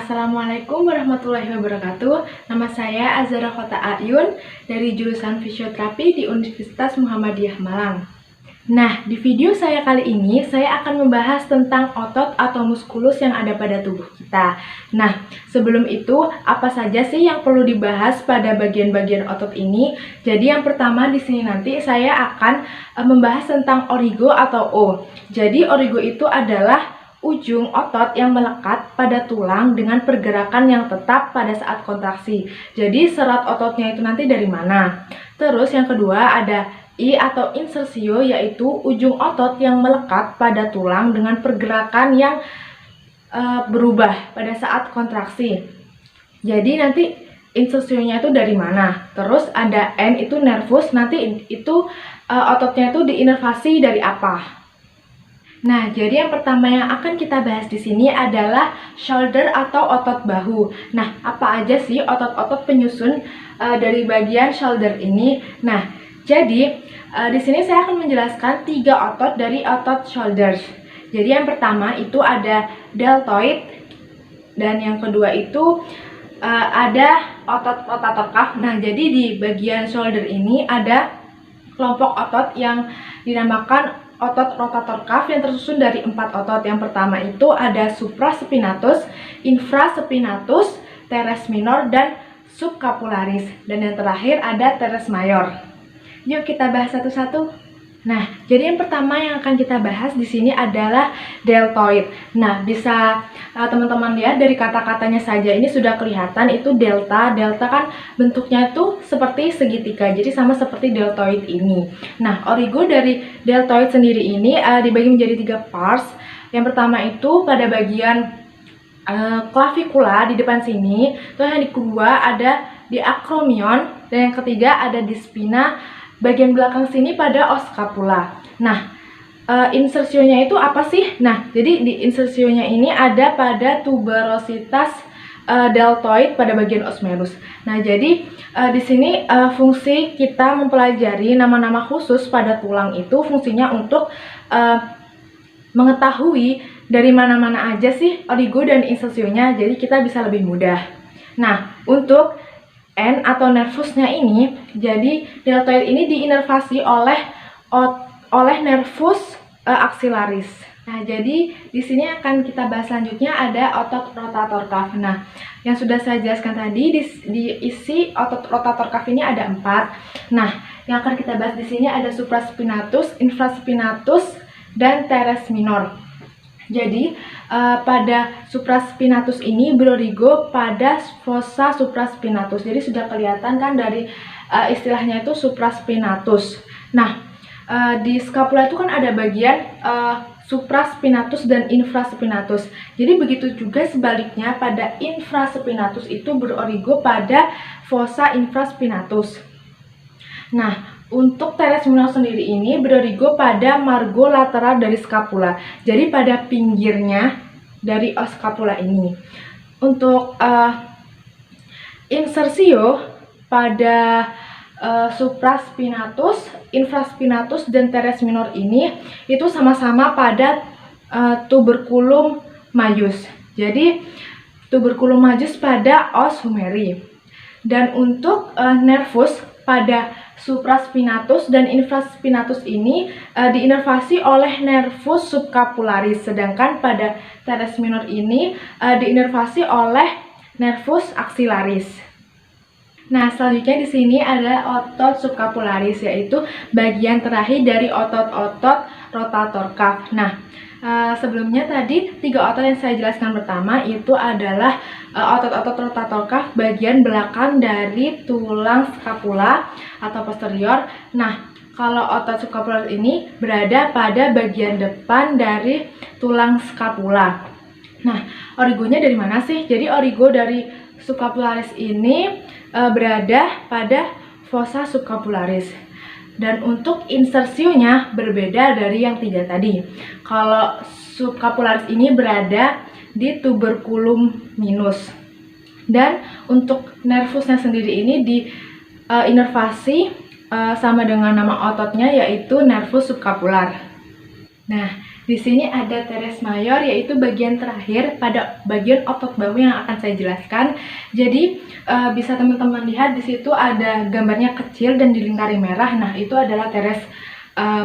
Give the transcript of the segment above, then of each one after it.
Assalamualaikum warahmatullahi wabarakatuh. Nama saya Azhara Kota Ayun dari jurusan fisioterapi di Universitas Muhammadiyah Malang. Nah, di video saya kali ini saya akan membahas tentang otot atau muskulus yang ada pada tubuh kita. Nah, sebelum itu apa saja sih yang perlu dibahas pada bagian-bagian otot ini? Jadi yang pertama di sini nanti saya akan membahas tentang origo atau O. Jadi origo itu adalah ujung otot yang melekat pada tulang dengan pergerakan yang tetap pada saat kontraksi. Jadi serat ototnya itu nanti dari mana? Terus yang kedua ada I atau insersio, yaitu ujung otot yang melekat pada tulang dengan pergerakan yang berubah pada saat kontraksi. Jadi nanti insersionya itu dari mana? Terus ada N itu nervus, nanti itu ototnya itu diinervasi dari apa? Nah, jadi yang pertama yang akan kita bahas di sini adalah shoulder atau otot bahu. Nah, apa aja sih otot-otot penyusun dari bagian shoulder ini? Nah, jadi di sini saya akan menjelaskan 3 otot dari otot shoulders. Jadi yang pertama itu ada deltoid, dan yang kedua itu ada otot rotator cuff. Nah, jadi di bagian shoulder ini ada kelompok otot yang dinamakan otot rotator cuff yang tersusun dari 4 otot. Yang pertama itu ada supraspinatus, infraspinatus, teres minor, dan subcapularis. Dan yang terakhir ada teres mayor. Yuk kita bahas satu-satu. Nah, jadi yang pertama yang akan kita bahas di sini adalah deltoid. Nah, bisa teman-teman lihat dari kata-katanya saja ini sudah kelihatan itu delta. Delta kan bentuknya itu seperti segitiga, jadi sama seperti deltoid ini. Nah, origo dari deltoid sendiri ini dibagi menjadi 3 parts. Yang pertama itu pada bagian clavikula di depan sini. Terus yang kedua ada di acromion, dan yang ketiga ada di spina bagian belakang sini pada os scapula. Nah, insersionya itu apa sih? Nah, jadi di insersionya ini ada pada tuberositas deltoid pada bagian osmerus. Nah, jadi di sini fungsi kita mempelajari nama-nama khusus pada tulang itu fungsinya untuk mengetahui dari mana-mana aja sih origo dan insersionya, jadi kita bisa lebih mudah. Nah, untuk N atau nervusnya ini, jadi deltoid ini diinervasi oleh nervus axillaris. Nah, jadi di sini akan kita bahas selanjutnya ada otot rotator cuff. Nah, yang sudah saya jelaskan tadi diisi otot rotator cuff ini ada 4. Nah, yang akan kita bahas di sini ada supraspinatus, infraspinatus, dan teres minor. Jadi pada supraspinatus ini berorigo pada fossa supraspinatus. Jadi sudah kelihatan kan dari istilahnya itu supraspinatus. Nah, di scapula itu kan ada bagian supraspinatus dan infraspinatus. Jadi begitu juga sebaliknya pada infraspinatus itu berorigo pada fossa infraspinatus. Nah, untuk teres minor sendiri ini berorigo pada margo lateral dari scapula. Jadi pada pinggirnya dari os scapula ini. Untuk insersio pada supraspinatus, infraspinatus, dan teres minor ini itu sama-sama pada tuberculum majus. Jadi tuberculum majus pada os humeri. Dan untuk nervus pada supraspinatus dan infraspinatus ini diinervasi oleh nervus subcapularis, sedangkan pada teres minor ini diinervasi oleh nervus axillaris. Nah, selanjutnya di sini ada otot subcapularis, yaitu bagian terakhir dari otot-otot rotator cuff. Nah, sebelumnya tadi 3 otot yang saya jelaskan pertama itu adalah otot-otot rotator cuff bagian belakang dari tulang scapula atau posterior. Nah, kalau otot subcapularis ini berada pada bagian depan dari tulang scapula. Nah, origonya dari mana sih? Jadi origo dari subcapularis ini berada pada fossa subcapularis. Dan untuk insersionya berbeda dari yang 3 tadi. Kalau subcapularis ini berada di tuberculum minus. Dan untuk nervusnya sendiri ini diinervasi sama dengan nama ototnya, yaitu nervus subcapular. Nah, Di sini ada teres mayor, yaitu bagian terakhir pada bagian otot bahu yang akan saya jelaskan. Jadi bisa teman-teman lihat di situ ada gambarnya kecil dan dilingkari merah. Nah, itu adalah teres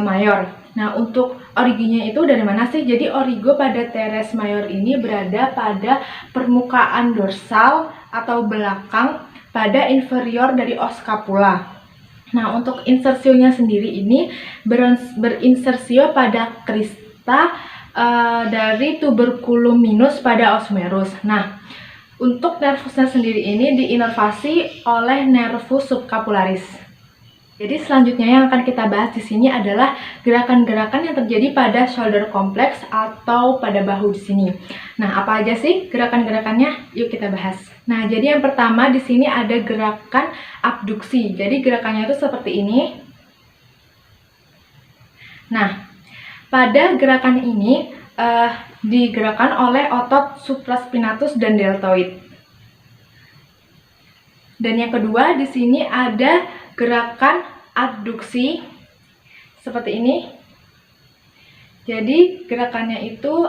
mayor. Nah, untuk originya itu dari mana sih? Jadi origo pada teres mayor ini berada pada permukaan dorsal atau belakang pada inferior dari os scapula. Nah, untuk insersionya sendiri ini berinsersio pada krista dari tuberculum minus pada os humerus. Nah, untuk nervusnya sendiri ini diinervasi oleh nervus subscapularis. Jadi selanjutnya yang akan kita bahas di sini adalah gerakan-gerakan yang terjadi pada shoulder complex atau pada bahu di sini. Nah, apa aja sih gerakan-gerakannya? Yuk kita bahas. Nah, jadi yang pertama di sini ada gerakan abduksi. Jadi gerakannya itu seperti ini. Nah, pada gerakan ini digerakkan oleh otot supraspinatus dan deltoid. Dan yang kedua di sini ada gerakan adduksi seperti ini. Jadi gerakannya itu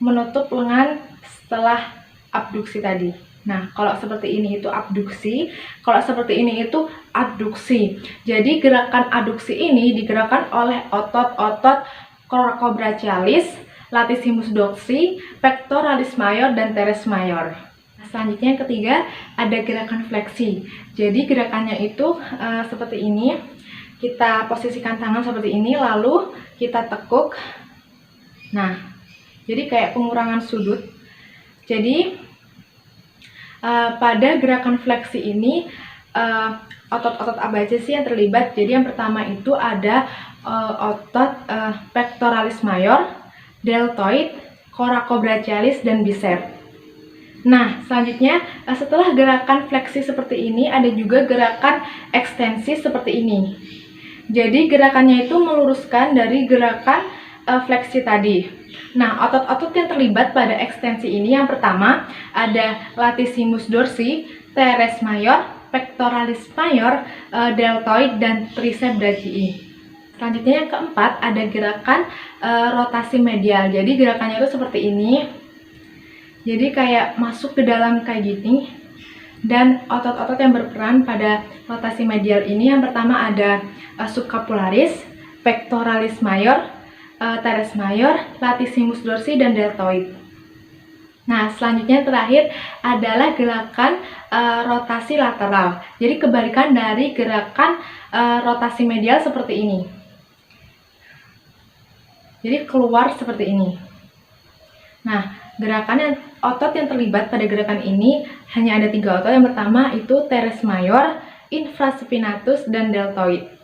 menutup lengan setelah abduksi tadi. Nah, kalau seperti ini itu abduksi, kalau seperti ini itu adduksi. Jadi gerakan adduksi ini digerakkan oleh otot-otot coracobrachialis, latissimus dorsi, pectoralis major, dan teres mayor. Selanjutnya yang ketiga ada gerakan fleksi. Jadi gerakannya itu seperti ini. Kita posisikan tangan seperti ini, lalu kita tekuk. Nah, jadi kayak pengurangan sudut. Jadi pada gerakan fleksi ini otot-otot apa aja sih yang terlibat? Jadi yang pertama itu ada otot pectoralis major, deltoid, coracobrachialis, dan bicep. Nah, selanjutnya setelah gerakan fleksi seperti ini ada juga gerakan ekstensi seperti ini. Jadi gerakannya itu meluruskan dari gerakan fleksi tadi. Nah, otot-otot yang terlibat pada ekstensi ini yang pertama ada latissimus dorsi, teres mayor, pectoralis major, deltoid, dan triceps brachii. Selanjutnya yang keempat ada gerakan rotasi medial. Jadi gerakannya itu seperti ini. Jadi kayak masuk ke dalam kayak gini. Dan otot-otot yang berperan pada rotasi medial ini yang pertama ada subscapularis, pectoralis major, teres mayor, latissimus dorsi, dan deltoid. Nah, selanjutnya yang terakhir adalah gerakan rotasi lateral. Jadi kebalikan dari gerakan rotasi medial seperti ini. Jadi keluar seperti ini. Nah, otot yang terlibat pada gerakan ini hanya ada 3 otot. Yang pertama itu teres mayor, infraspinatus, dan deltoid.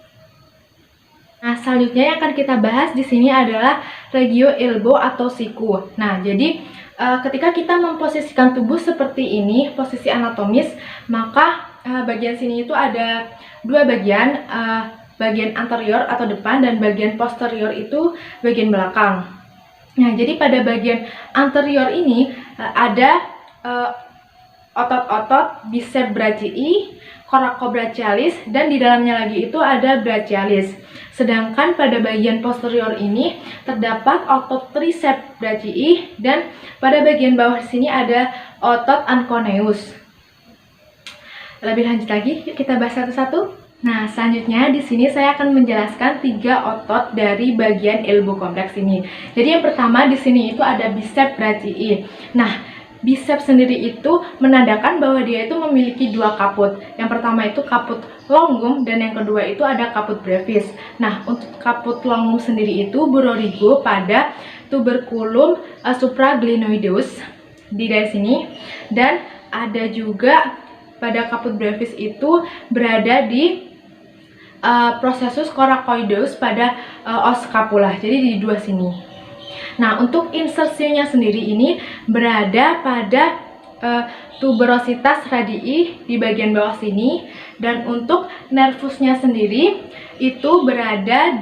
Nah, selanjutnya yang akan kita bahas di sini adalah regio elbow atau siku. Nah, jadi ketika kita memposisikan tubuh seperti ini, posisi anatomis, maka bagian sini itu ada 2 bagian, bagian anterior atau depan dan bagian posterior itu bagian belakang. Nah, jadi pada bagian anterior ini ada otot-otot biceps brachii, coracobrachialis, dan di dalamnya lagi itu ada brachialis. Sedangkan pada bagian posterior ini terdapat otot triceps brachii dan pada bagian bawah sini ada otot anconeus. Lebih lanjut lagi, yuk kita bahas satu-satu. Nah, selanjutnya di sini saya akan menjelaskan 3 otot dari bagian elbow kompleks ini. Jadi yang pertama di sini itu ada biceps brachii. Nah, biceps sendiri itu menandakan bahwa dia itu memiliki 2 kaput. Yang pertama itu kaput longum dan yang kedua itu ada kaput brevis. Nah, untuk kaput longum sendiri itu berorigo pada tuberculum supraglenoideus di dari sini, dan ada juga pada kaput brevis itu berada di processus coracoideus pada os scapula. Jadi di 2 sini. Nah, untuk insersinya sendiri ini berada pada tuberositas radii di bagian bawah sini, dan untuk nervusnya sendiri itu berada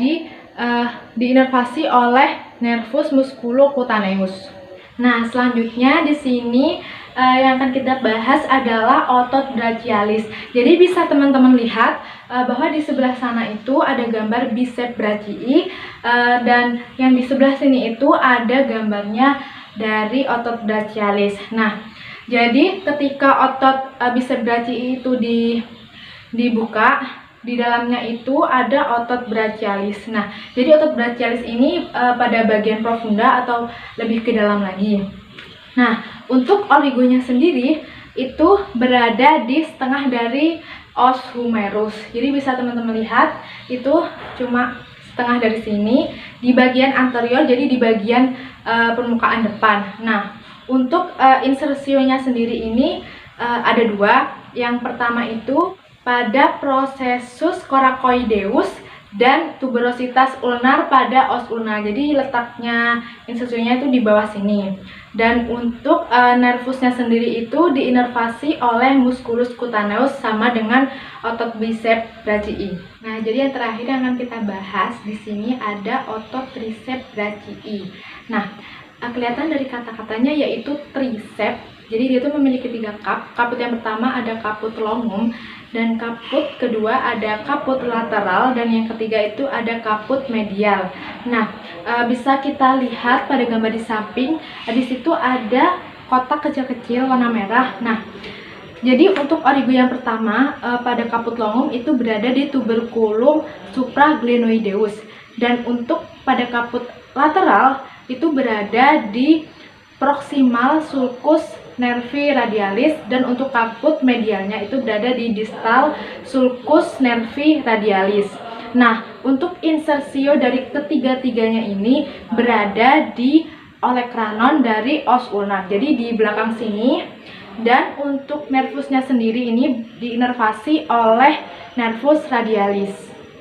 diinervasi oleh nervus musculocutaneus. Nah, selanjutnya di sini yang akan kita bahas adalah otot brachialis. Jadi bisa teman-teman lihat bahwa di sebelah sana itu ada gambar bicep brachii, dan yang di sebelah sini itu ada gambarnya dari otot brachialis. Nah, jadi ketika otot bicep brachii itu dibuka, di dalamnya itu ada otot brachialis. Nah, jadi otot brachialis ini pada bagian profunda atau lebih ke dalam lagi. Nah, untuk origonya sendiri itu berada di setengah dari os humerus. Jadi bisa teman-teman lihat itu cuma setengah dari sini di bagian anterior, jadi di bagian permukaan depan. Nah, untuk insersionya sendiri ini ada dua. Yang pertama itu pada processus coracoideus dan tuberositas ulnar pada os ulnar. Jadi letaknya insersionya itu di bawah sini. Dan untuk nervusnya sendiri itu diinervasi oleh musculus cutaneus sama dengan otot bicep brachii. Nah, jadi yang terakhir yang akan kita bahas di sini ada otot triceps brachii. Nah, kelihatan dari kata-katanya yaitu triceps. Jadi dia itu memiliki 3 cup. Kaput yang pertama ada kaput longum, dan kaput kedua ada kaput lateral, dan yang ketiga itu ada kaput medial. Nah, bisa kita lihat pada gambar di samping, di situ ada kotak kecil-kecil warna merah. Nah, jadi untuk origo yang pertama pada kaput longum itu berada di tuberculum supraglenoideus, dan untuk pada kaput lateral itu berada di proximal sulcus nervi radialis, dan untuk kaput medialnya itu berada di distal sulcus nervi radialis. Nah, untuk insersio dari ketiga-tiganya ini berada di olecranon dari os ulnar, jadi di belakang sini. Dan untuk nervusnya sendiri ini diinervasi oleh nervus radialis.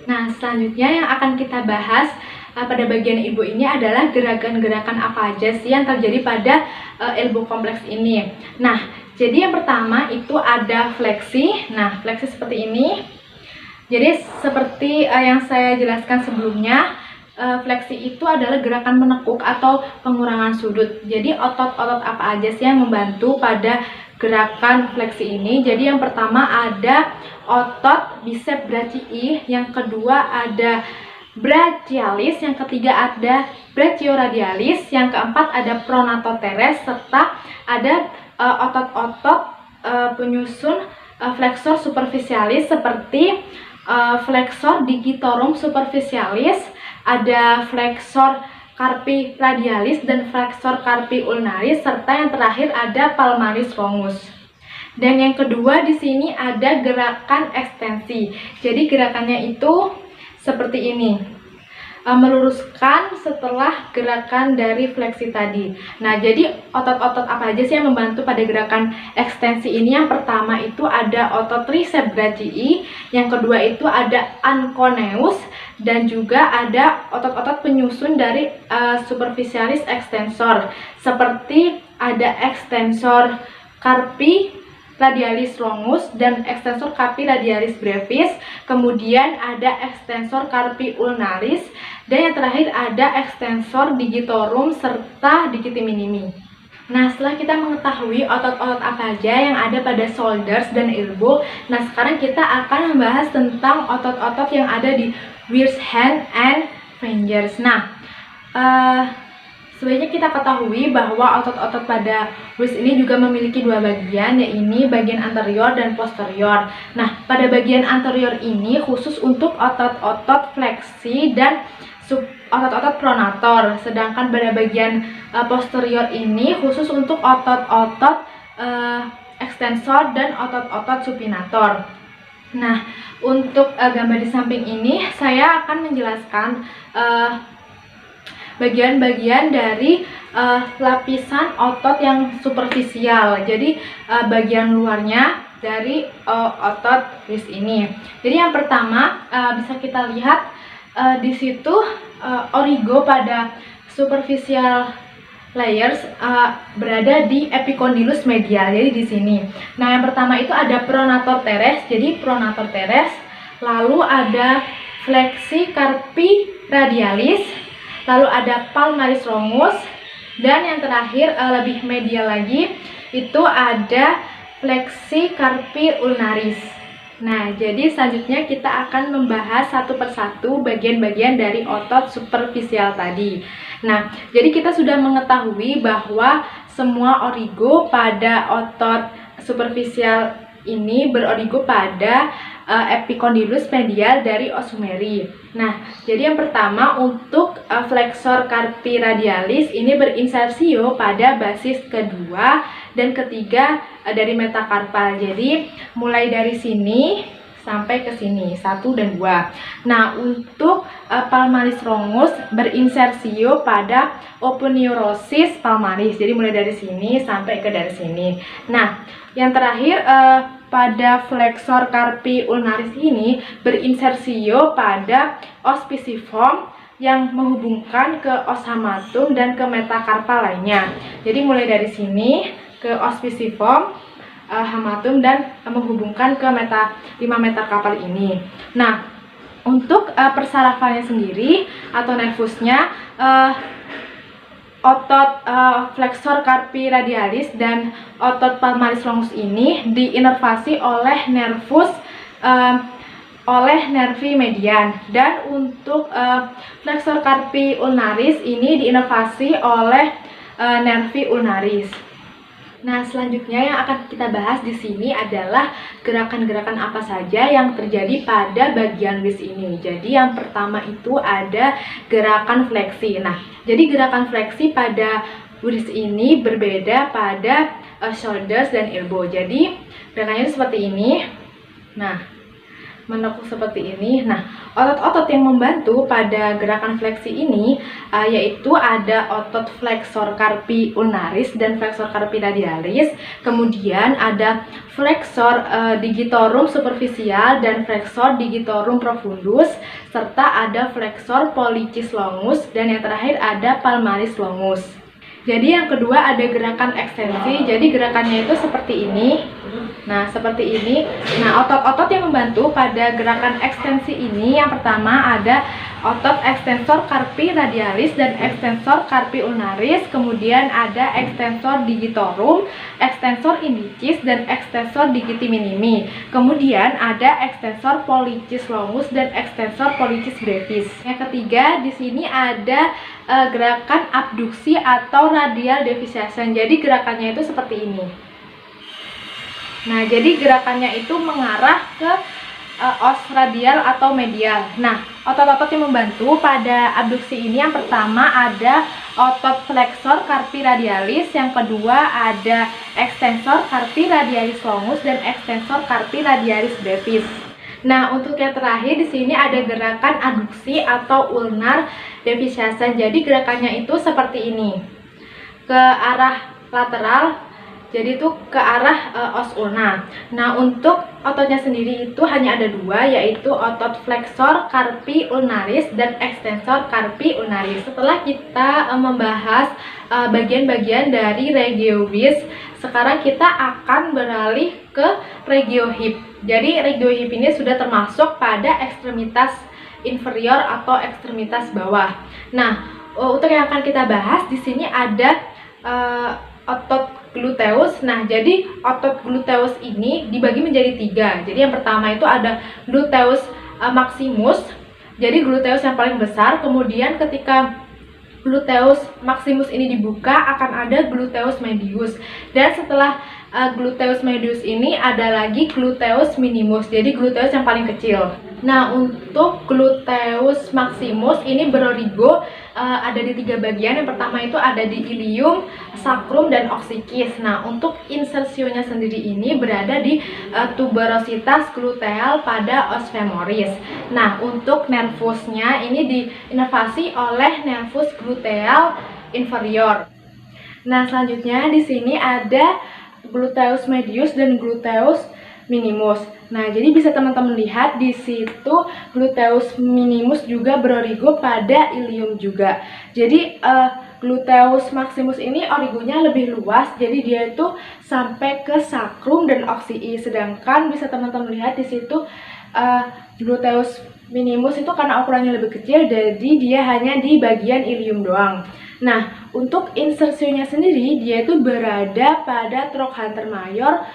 Nah, selanjutnya yang akan kita bahas pada bagian elbow ini adalah gerakan-gerakan apa aja sih yang terjadi pada elbow kompleks ini. Nah, jadi yang pertama itu ada fleksi. Nah, fleksi seperti ini. Jadi seperti yang saya jelaskan sebelumnya, fleksi itu adalah gerakan menekuk atau pengurangan sudut. Jadi otot-otot apa aja sih yang membantu pada gerakan fleksi ini? Jadi yang pertama ada otot bicep brachii, yang kedua ada brachialis, yang ketiga ada brachioradialis, yang keempat ada pronator teres, serta ada otot-otot penyusun flexor superficialis seperti flexor digitorum superficialis, ada flexor carpi radialis dan flexor carpi ulnaris, serta yang terakhir ada palmaris longus. Dan yang kedua di sini ada gerakan ekstensi. Jadi gerakannya itu seperti ini, meluruskan setelah gerakan dari fleksi tadi. Nah, jadi otot-otot apa aja sih yang membantu pada gerakan ekstensi ini? Yang pertama itu ada otot triceps brachii, yang kedua itu ada anconeus, dan juga ada otot-otot penyusun dari superficialis extensor, seperti ada extensor carpi radialis longus dan extensor carpi radialis brevis, kemudian ada extensor carpi ulnaris, dan yang terakhir ada extensor digitorum serta digiti minimi. Nah, setelah kita mengetahui otot-otot apa aja yang ada pada shoulders dan elbow, nah sekarang kita akan membahas tentang otot-otot yang ada di wrist, hand, and fingers. Nah, sebaiknya kita ketahui bahwa otot-otot pada wrist ini juga memiliki dua bagian, yaitu bagian anterior dan posterior. Nah, pada bagian anterior ini khusus untuk otot-otot fleksi dan otot-otot pronator, sedangkan pada bagian posterior ini khusus untuk otot-otot ekstensor dan otot-otot supinator. Nah, untuk gambar di samping ini saya akan menjelaskan bagian-bagian dari lapisan otot yang superficial. Jadi bagian luarnya dari otot wrist ini. Jadi yang pertama bisa kita lihat di situ origo pada superficial layers berada di epicondylus medial. Jadi di sini. Nah, yang pertama itu ada pronator teres. Jadi pronator teres, lalu ada fleksi carpi radialis, lalu ada palmaris longus, dan yang terakhir lebih medial lagi itu ada fleksi carpi ulnaris. Nah, jadi selanjutnya kita akan membahas satu persatu bagian-bagian dari otot superficial tadi. Nah, jadi kita sudah mengetahui bahwa semua origo pada otot superficial ini berorigo pada epicondylus medial dari os humeri. Nah, jadi yang pertama untuk flexor carpi radialis ini berinsersio pada basis kedua dan ketiga dari metakarpal. Jadi mulai dari sini sampai ke sini 1 dan 2. Nah, untuk palmaris longus berinsersio pada oponeurosis palmaris. Jadi mulai dari sini sampai ke dari sini. Nah, yang terakhir pada flexor carpi ulnaris ini berinsersio pada os pisiform yang menghubungkan ke os hamatum dan ke metakarpal lainnya. Jadi mulai dari sini ke os pisiform, hamatum, dan menghubungkan ke 5 metakarpal ini. Nah, untuk persarafannya sendiri atau nervusnya, otot flexor carpi radialis dan otot palmaris longus ini diinervasi oleh nervi median, dan untuk flexor carpi ulnaris ini diinervasi oleh nervi ulnaris. Nah, selanjutnya yang akan kita bahas di sini adalah gerakan-gerakan apa saja yang terjadi pada bagian wrist ini. Jadi yang pertama itu ada gerakan fleksi. Nah, jadi gerakan fleksi pada wrist ini berbeda pada shoulders dan elbow. Jadi gerakannya seperti ini. Nah, menekuk seperti ini. Nah, otot-otot yang membantu pada gerakan fleksi ini yaitu ada otot flexor carpi ulnaris dan flexor carpi radialis, kemudian ada flexor digitorum superficial dan flexor digitorum profundus, serta ada flexor pollicis longus, dan yang terakhir ada palmaris longus. Jadi yang kedua ada gerakan ekstensi. Jadi gerakannya itu seperti ini. Nah, seperti ini. Nah, otot-otot yang membantu pada gerakan ekstensi ini yang pertama ada otot extensor carpi radialis dan extensor carpi ulnaris, kemudian ada extensor digitorum, extensor indicis, dan extensor digiti minimi. Kemudian ada extensor pollicis longus dan extensor pollicis brevis. Yang ketiga di sini ada gerakan abduksi atau radial deviation. Jadi gerakannya itu seperti ini. Nah, jadi gerakannya itu mengarah ke os radial atau medial. Nah, otot-otot yang membantu pada abduksi ini yang pertama ada otot flexor carpi radialis, yang kedua ada extensor carpi radialis longus dan extensor carpi radialis brevis. Nah, untuk yang terakhir di sini ada gerakan adduksi atau ulnar deviation. Jadi gerakannya itu seperti ini. Ke arah lateral, jadi itu ke arah os ulna. Nah, untuk ototnya sendiri itu hanya ada dua, yaitu otot flexor carpi ulnaris dan extensor carpi ulnaris. Setelah kita membahas bagian-bagian dari regio wrist, sekarang kita akan beralih ke regio hip. Jadi regio hip ini sudah termasuk pada ekstremitas inferior atau ekstremitas bawah. Nah, untuk yang akan kita bahas di sini ada otot gluteus. Nah, jadi otot gluteus ini dibagi menjadi 3. Jadi yang pertama itu ada gluteus maximus. Jadi gluteus yang paling besar. Kemudian ketika gluteus maximus ini dibuka akan ada gluteus medius. Dan setelah gluteus medius ini ada lagi gluteus minimus. Jadi gluteus yang paling kecil. Nah, untuk gluteus maximus ini berorigo ada di 3 bagian. Yang pertama itu ada di ilium, sacrum, dan oxykis. Nah, untuk insersionya sendiri ini berada di tuberositas gluteal pada os femoris. Nah, untuk nervusnya ini diinervasi oleh nervus gluteal inferior. Nah, selanjutnya di sini ada gluteus medius dan gluteus minimus. Nah, jadi bisa teman-teman lihat di situ gluteus minimus juga berorigo pada ilium juga. Jadi gluteus maximus ini origonya lebih luas, jadi dia itu sampai ke sacrum dan oxii. Sedangkan bisa teman-teman lihat di situ gluteus minimus itu karena ukurannya lebih kecil, jadi dia hanya di bagian ilium doang. Nah, untuk insersionya sendiri dia itu berada pada trochanter mayor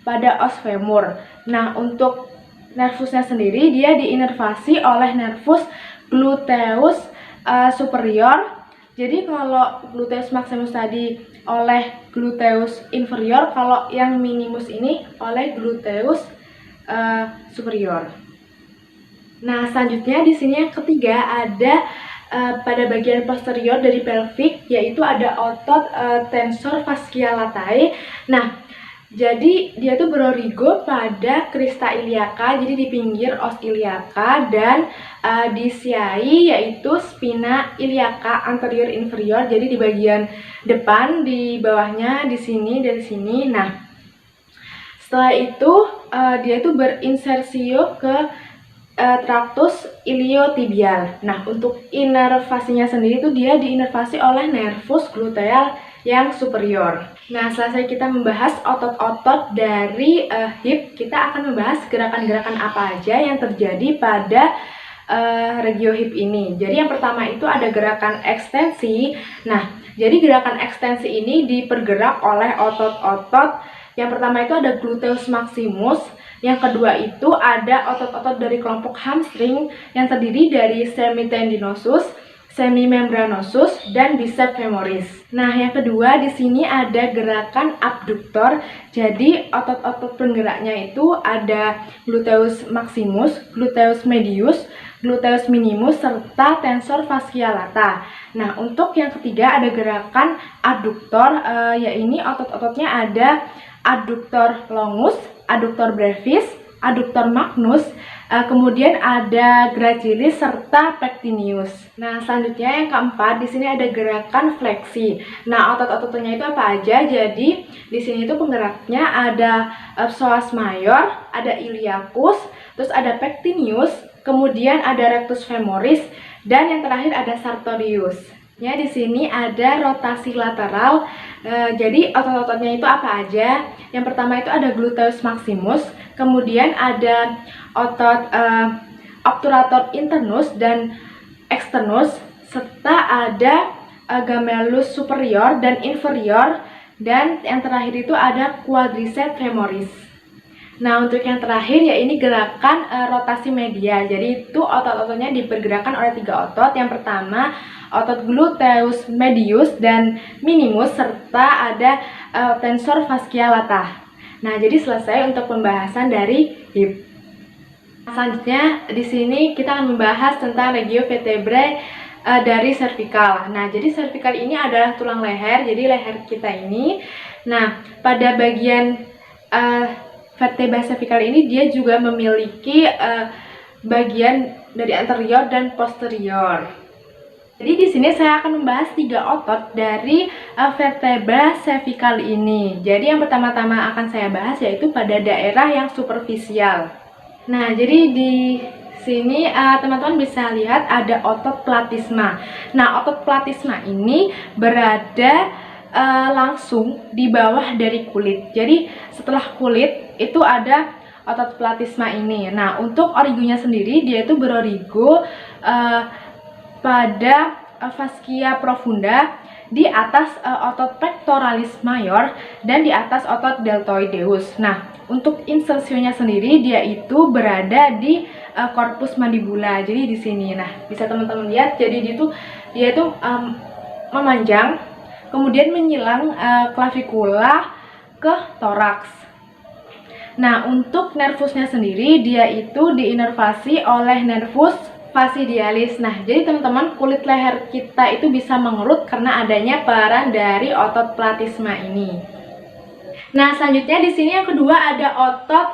pada os femur. Nah, untuk nervusnya sendiri dia diinervasi oleh nervus gluteus superior. Jadi kalau gluteus maximus tadi oleh gluteus inferior, kalau yang minimus ini oleh gluteus superior. Nah, selanjutnya di sini yang ketiga ada pada bagian posterior dari pelvic, yaitu ada otot tensor fascia latae. Nah, jadi dia tuh berorigo pada crista iliaca, jadi di pinggir os iliaca, dan di sciae yaitu spina iliaca anterior inferior, jadi di bagian depan, di bawahnya, di sini, dari sini. Nah, setelah itu dia tuh berinsersio ke traktus iliotibial. Nah, untuk inervasinya sendiri itu dia diinervasi oleh nervus gluteal yang superior. Nah, selesai kita membahas otot-otot dari hip, kita akan membahas gerakan-gerakan apa aja yang terjadi pada regio hip ini. Jadi yang pertama itu ada gerakan ekstensi. Nah, jadi gerakan ekstensi ini dipergerak oleh otot-otot. Yang pertama itu ada gluteus maximus. Yang kedua itu ada otot-otot dari kelompok hamstring yang terdiri dari semitendinosus, semimembranosus, dan bicep femoris. Nah, yang kedua di sini ada gerakan abduktor. Jadi otot-otot penggeraknya itu ada gluteus maximus, gluteus medius, gluteus minimus, serta tensor fascia lata. Nah, untuk yang ketiga ada gerakan aduktor, yaitu otot-ototnya ada adductor longus, adductor brevis, adductor magnus, kemudian ada gracilis serta pectineus. Nah, selanjutnya yang keempat di sini ada gerakan fleksi. Nah, otot-ototnya itu apa aja? Jadi di sini itu penggeraknya ada psoas mayor, ada iliacus, terus ada pectineus, kemudian ada rectus femoris, dan yang terakhir ada sartorius. Ya, di sini ada rotasi lateral. Jadi otot-ototnya itu apa aja? Yang pertama itu ada gluteus maximus, kemudian ada otot obturator internus dan externus, serta ada gemellus superior dan inferior, dan yang terakhir itu ada quadriceps femoris. Nah, untuk yang terakhir ya ini gerakan rotasi medial. Jadi itu otot-ototnya dipergerakan oleh 3 otot. Yang pertama otot gluteus medius dan minimus, serta ada tensor fascia lata. Nah, jadi selesai untuk pembahasan dari hip. Selanjutnya di sini kita akan membahas tentang regio vertebrae dari cervical. Nah, jadi cervical ini adalah tulang leher. Jadi leher kita ini. Nah, pada bagian vertebra cervical ini dia juga memiliki bagian dari anterior dan posterior. Jadi di sini saya akan membahas 3 otot dari vertebra cervical ini. Jadi yang pertama-tama akan saya bahas yaitu pada daerah yang superficial. Nah, jadi di sini teman-teman bisa lihat ada otot platisma. Nah, otot platisma ini berada langsung di bawah dari kulit. Jadi setelah kulit itu ada otot platisma ini. Nah, untuk origonya sendiri dia itu berorigo pada fascia profunda di atas otot pectoralis mayor dan di atas otot deltoideus. Nah, untuk insersionya sendiri dia itu berada di corpus mandibula. Jadi di sini. Nah, bisa teman-teman lihat. Jadi dia itu memanjang, kemudian menyilang klavikula ke toraks. Nah, untuk nervusnya sendiri dia itu diinervasi oleh nervus fascidialis. Nah, jadi teman-teman kulit leher kita itu bisa mengerut karena adanya peran dari otot platisma ini. Nah, selanjutnya di sini yang kedua ada otot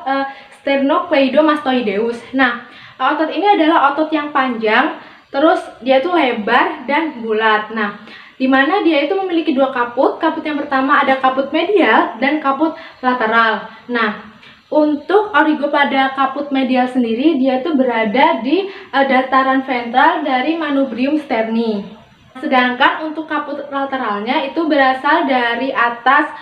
sternocleidomastoideus. Nah, otot ini adalah otot yang panjang, terus dia tuh lebar dan bulat. Nah, di mana dia itu memiliki 2 kaput. Kaput yang pertama ada kaput medial dan kaput lateral. Nah, untuk origo pada kaput medial sendiri dia itu berada di dataran ventral dari manubrium sterni. Sedangkan untuk kaput lateralnya itu berasal dari atas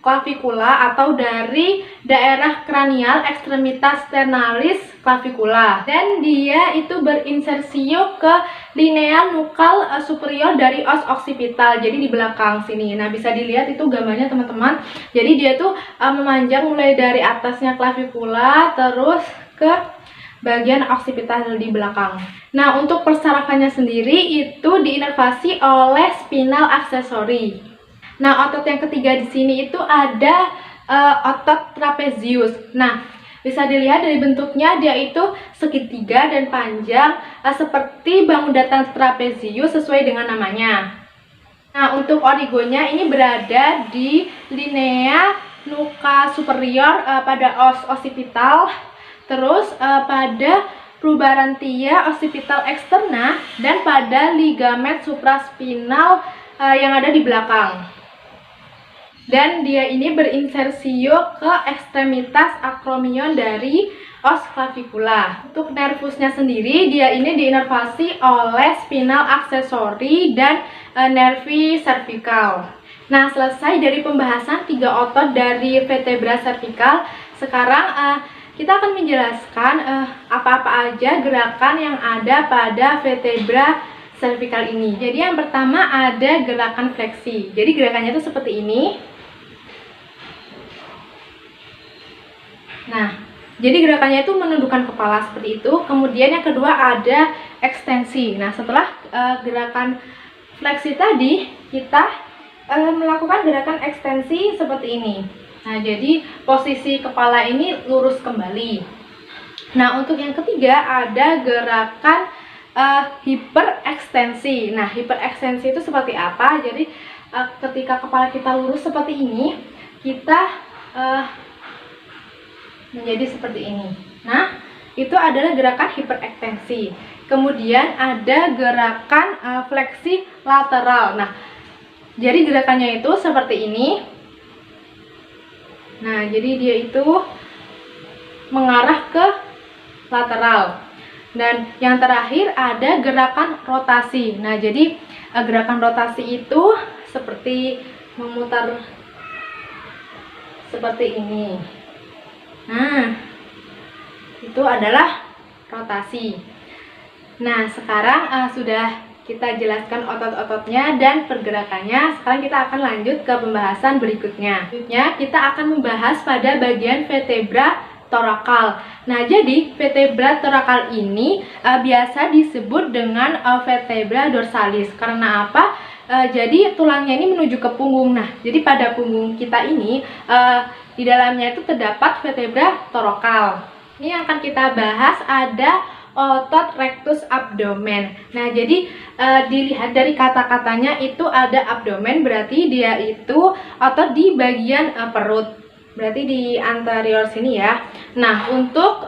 clavicula atau dari daerah kranial ekstremitas sternalis clavicula, dan dia itu berinsersio ke linea nukal superior dari os occipital, jadi di belakang sini. Nah, bisa dilihat itu gambarnya teman-teman. Jadi dia tuh memanjang mulai dari atasnya clavicula terus ke bagian occipital di belakang. Nah, untuk persarafannya sendiri itu diinervasi oleh spinal aksesori. Nah, otot yang ketiga di sini itu ada otot trapezius. Nah, bisa dilihat dari bentuknya dia itu segitiga dan panjang seperti bangun datar trapezius sesuai dengan namanya. Nah, untuk origonya ini berada di linea nuca superior pada os occipital, terus pada probarantia occipital externa, dan pada ligamen supraspinal yang ada di belakang. Dan dia ini berinsersio ke ekstremitas acromion dari os clavicula. Untuk nervusnya sendiri, dia ini diinervasi oleh spinal aksesori dan nervi cervical. Nah, selesai dari pembahasan 3 otot dari vertebra cervical. Sekarang kita akan menjelaskan apa-apa aja gerakan yang ada pada vertebra cervical ini. Jadi yang pertama ada gerakan fleksi. Jadi gerakannya itu seperti ini. Nah, jadi gerakannya itu menundukkan kepala seperti itu. Kemudian yang kedua ada ekstensi. Nah, setelah gerakan fleksi tadi, kita melakukan gerakan ekstensi seperti ini. Nah, jadi posisi kepala ini lurus kembali. Nah, untuk yang ketiga ada gerakan hiperekstensi. Nah, hiperekstensi itu seperti apa? Jadi ketika kepala kita lurus seperti ini, kita menjadi seperti ini. Nah, itu adalah gerakan hiperekstensi. Kemudian ada gerakan fleksi lateral. Nah, jadi gerakannya itu seperti ini. Nah, jadi dia itu mengarah ke lateral. Dan yang terakhir ada gerakan rotasi. Nah, jadi gerakan rotasi itu seperti memutar seperti ini. Nah, itu adalah rotasi. Nah, sekarang sudah kita jelaskan otot-ototnya dan pergerakannya. Sekarang kita akan lanjut ke pembahasan berikutnya. Selanjutnya kita akan membahas pada bagian vertebra torakal. Nah, jadi vertebra torakal ini biasa disebut dengan vertebra dorsalis. Karena apa? Jadi tulangnya ini menuju ke punggung. Nah, jadi pada punggung kita ini di dalamnya itu terdapat vertebra torakal. Ini yang akan kita bahas ada otot rectus abdomen. Nah, jadi dilihat dari kata-katanya itu ada abdomen, berarti dia itu otot di bagian perut. Berarti di anterior sini ya. Nah, untuk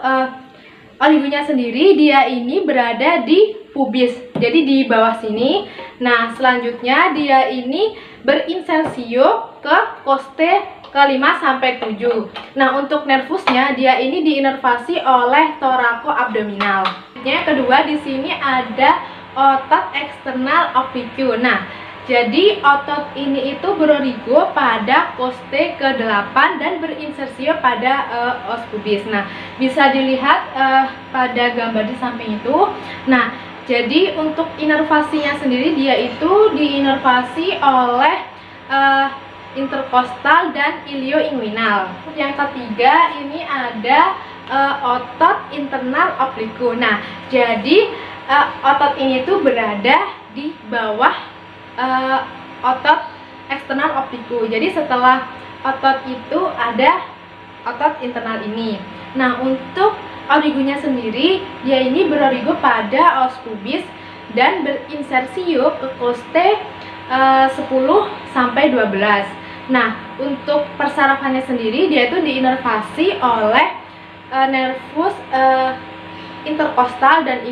oligonya sendiri dia ini berada di pubis. Jadi di bawah sini. Nah, selanjutnya dia ini berinsersio ke koste ke-5 sampai 7. Nah, untuk nervusnya dia ini diinervasi oleh torakoabdominal. Yang kedua di sini ada otot eksternal oblique. Nah, jadi otot ini itu berorigo pada koste ke-8 dan berinsersio pada os pubis. Nah, bisa dilihat pada gambar di samping itu. Nah, jadi untuk inervasinya sendiri dia itu diinervasi oleh interkostal dan ilioinguinal. Yang ketiga ini ada otot internal oblique. Nah, jadi otot ini tuh berada di bawah otot eksternal oblique. Jadi setelah otot itu ada otot internal ini. Nah, untuk origonya sendiri dia ini berorigo pada os pubis dan berinsersio ke koste 10 sampai 12. Nah, untuk persarafannya sendiri dia itu diinervasi oleh nervus interkostal dan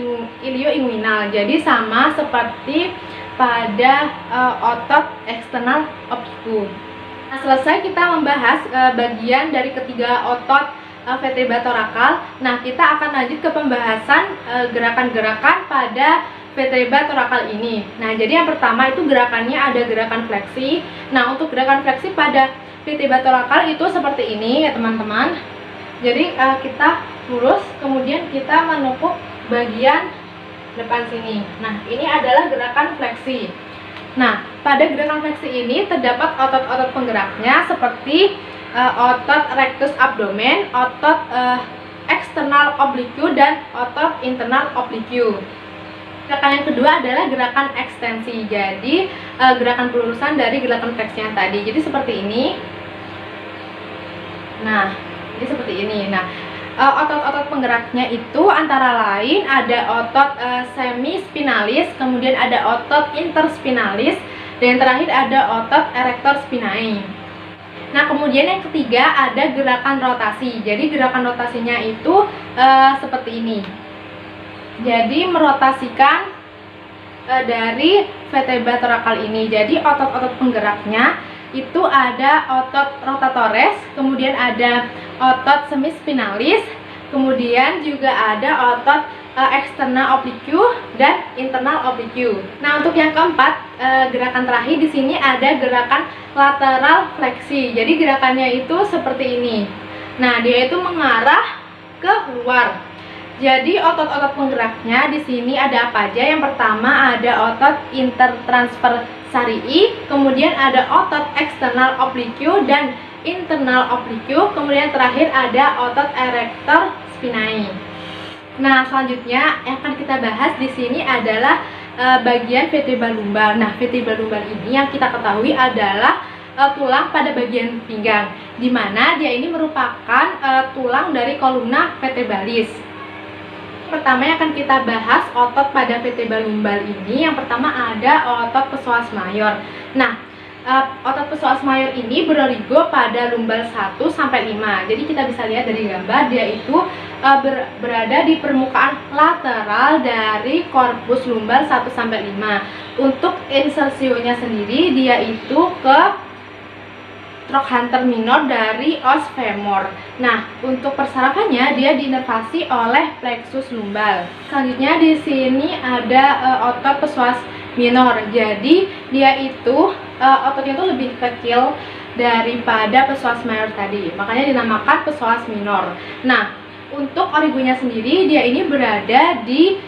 ilioinguinal. Jadi sama seperti pada otot eksternal oblique. Nah, selesai kita membahas bagian dari ketiga otot vertebra torakal. Nah, kita akan lanjut ke pembahasan gerakan-gerakan pada vertebra torakal ini. Nah, jadi yang pertama itu gerakannya ada gerakan fleksi. Nah, untuk gerakan fleksi pada vertebra torakal itu seperti ini ya teman-teman. Jadi kita lurus, kemudian kita menepuk bagian depan sini. Nah, ini adalah gerakan fleksi. Nah, pada gerakan fleksi ini terdapat otot-otot penggeraknya seperti otot rectus abdomen, otot external oblique, dan otot internal oblique. Gerakan yang kedua adalah gerakan ekstensi. Jadi gerakan pelurusan dari gerakan fleksi yang tadi. Jadi seperti ini. Nah, jadi seperti ini. Nah, otot-otot penggeraknya itu antara lain ada otot semispinalis, kemudian ada otot interspinalis, dan yang terakhir ada otot erector spinae. Nah, kemudian yang ketiga ada gerakan rotasi. Jadi gerakan rotasinya itu seperti ini. Jadi merotasikan dari vertebra torakal ini. Jadi otot-otot penggeraknya itu ada otot rotatores, kemudian ada otot semispinalis, kemudian juga ada otot external oblique dan internal oblique. Nah, untuk yang keempat, gerakan terakhir di sini ada gerakan lateral fleksi. Jadi gerakannya itu seperti ini. Nah, dia itu mengarah ke luar. Jadi otot-otot penggeraknya di sini ada apa aja? Yang pertama ada otot intertransversarii, kemudian ada otot external oblique dan internal oblique, kemudian terakhir ada otot erector spinae. Nah, selanjutnya yang akan kita bahas di sini adalah bagian vertebra lumbar. Nah, vertebra lumbar ini yang kita ketahui adalah tulang pada bagian pinggang, di mana dia ini merupakan tulang dari kolumna vertebralis. Pertama yang akan kita bahas otot pada vertebra lumbar ini, yang pertama ada otot psoas major. Nah, otot psoas major ini berorigo pada lumbar 1 sampai 5. Jadi kita bisa lihat dari gambar, dia itu berada di permukaan lateral dari korpus lumbar 1 sampai 5. Untuk insersionya sendiri dia itu ke trochanter minor dari os femur. Nah, untuk persarafannya dia diinervasi oleh plexus lumbar. Selanjutnya di sini ada otot psoas minor. Jadi dia itu ototnya itu lebih kecil daripada psoas major tadi. Makanya dinamakan psoas minor. Nah, untuk origonya sendiri dia ini berada di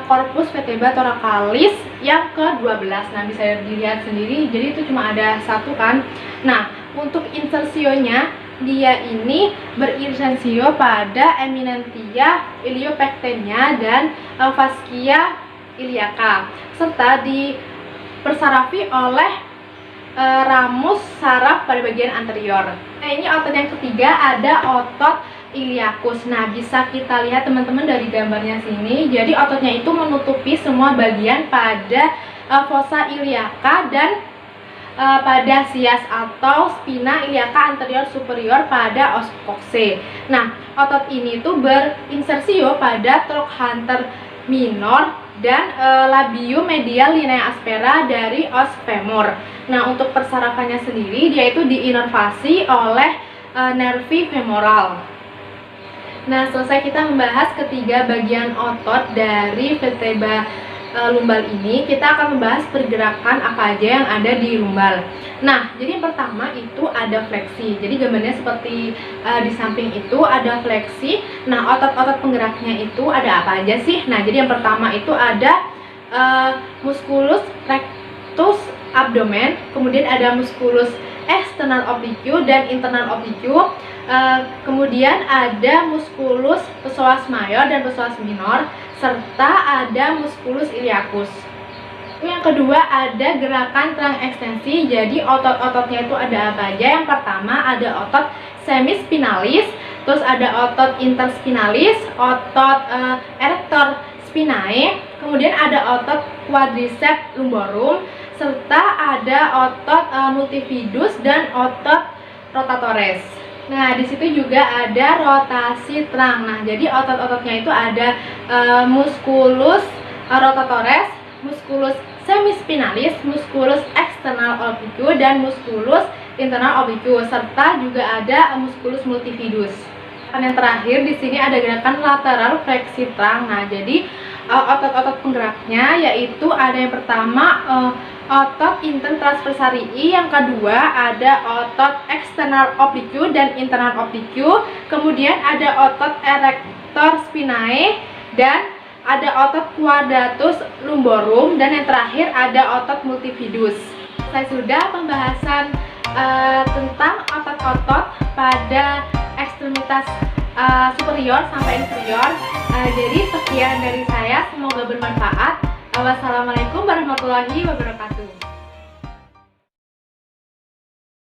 korpus vertebra thoracalis yang ke-12. Nah, bisa dilihat sendiri. Jadi itu cuma ada satu kan. Nah, untuk insersionya dia ini berinsensio pada eminentia iliopectenia dan fascia iliaca, serta dipersarafi oleh ramus saraf pada bagian anterior. Nah, ini otot yang ketiga ada otot iliacus. Nah, bisa kita lihat teman-teman dari gambarnya sini. Jadi ototnya itu menutupi semua bagian pada fossa iliaca dan pada sias atau spina iliaca anterior superior pada os coxae. Nah, otot ini tuh berinsersio pada trochanter minor dan labio medial linea aspera dari os femur. Nah, untuk persarafannya sendiri dia itu diinervasi oleh nervi femoral. Nah, selesai kita membahas ketiga bagian otot dari vertebra lumbar ini, kita akan membahas pergerakan apa aja yang ada di lumbar. Nah, jadi yang pertama itu ada fleksi. Jadi gambarnya seperti di samping itu ada fleksi. Nah, otot-otot penggeraknya itu ada apa aja sih? Nah, jadi yang pertama itu ada musculus rectus abdomen, kemudian ada musculus external oblique dan internal oblique. Kemudian ada musculus psoas major dan psoas minor, serta ada musculus iliacus. Yang kedua ada gerakan trang ekstensi. Jadi otot-ototnya itu ada apa aja? Yang pertama ada otot semispinalis, terus ada otot interspinalis, otot erector spinae, kemudian ada otot quadriceps lumborum, serta ada otot multifidus dan otot rotatores. Nah, di situ juga ada rotasi trang. Nah, jadi otot-ototnya itu ada musculus rotatores, musculus semispinalis, musculus external oblique dan musculus internal oblique, serta juga ada musculus multifidus. Dan yang terakhir di sini ada gerakan lateral fleksi trang. Nah, jadi otot-otot penggeraknya yaitu ada yang pertama otot intertransversarii, yang kedua ada otot eksternal oblique dan internal oblique, kemudian ada otot erector spinae, dan ada otot quadratus lumborum, dan yang terakhir ada otot multifidus. Saya sudah pembahasan tentang otot-otot pada ekstremitas superior sampai inferior. Jadi sekian dari saya, semoga bermanfaat. Wassalamualaikum warahmatullahi wabarakatuh.